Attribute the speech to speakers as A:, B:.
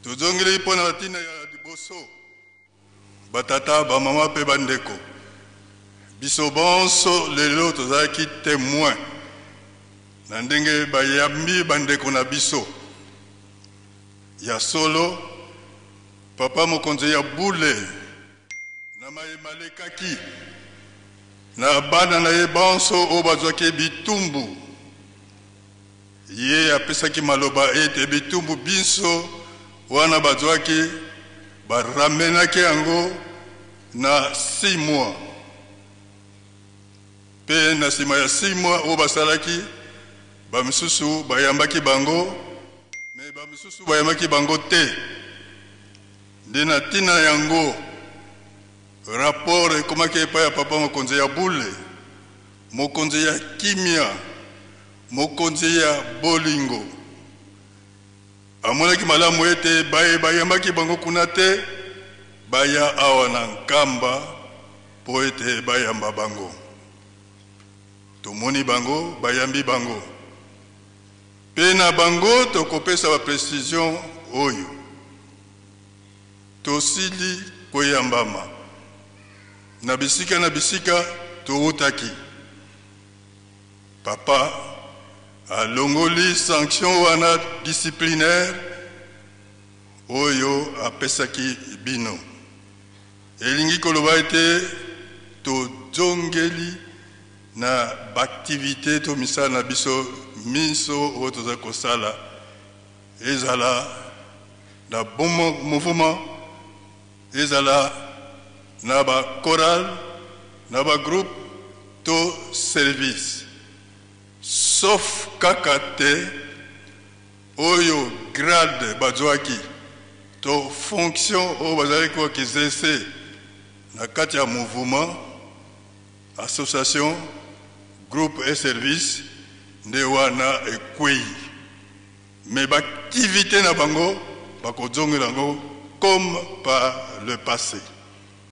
A: tozongeli pona batina ya liboso batata bamama pe bandeko biso bonso lelo tozalaki témoin na ndenge bayambi bandeko na biso ya solo papa mokonzi ya bule na mayemalekaki na bana na ye bonso oyo bazwaki bitumbu ye apesaki maloba ete bitumbu biso wana bazwaki baramenaki yango na 6 mois pe na nsima ya 6 mois oyo basalaki bamisusu bayambaki bango me bamisusu bayambaki bango te nde na ntina yango rapport ekomaki epai ya papa mokonzi ya bule mokonzi ya kimia mokonzi ya bolingo amonaki malamu ete bayambaki bango kuna te baya awa na nkamba po ete bayamba bango tomoni bango bayambi bango pe na bango tokopesa baprécision oyo tosili koyambama na bisika toutaki papa alongoli sanction wana disciplinaire oyo apesaki bino elingi koloba ete tozongeli na baaktivité to misala na biso miso oyo toza kosala ezala na bon mouvement ezala na bachoral na bagroupe to service sauf kaka te oyo grade bazwaki to fonction oyo bazalaki koexerce na kati ya mouvement association groupe et service nde wana ekwei me baaktivité na bango bakozongela yango comme par le passé.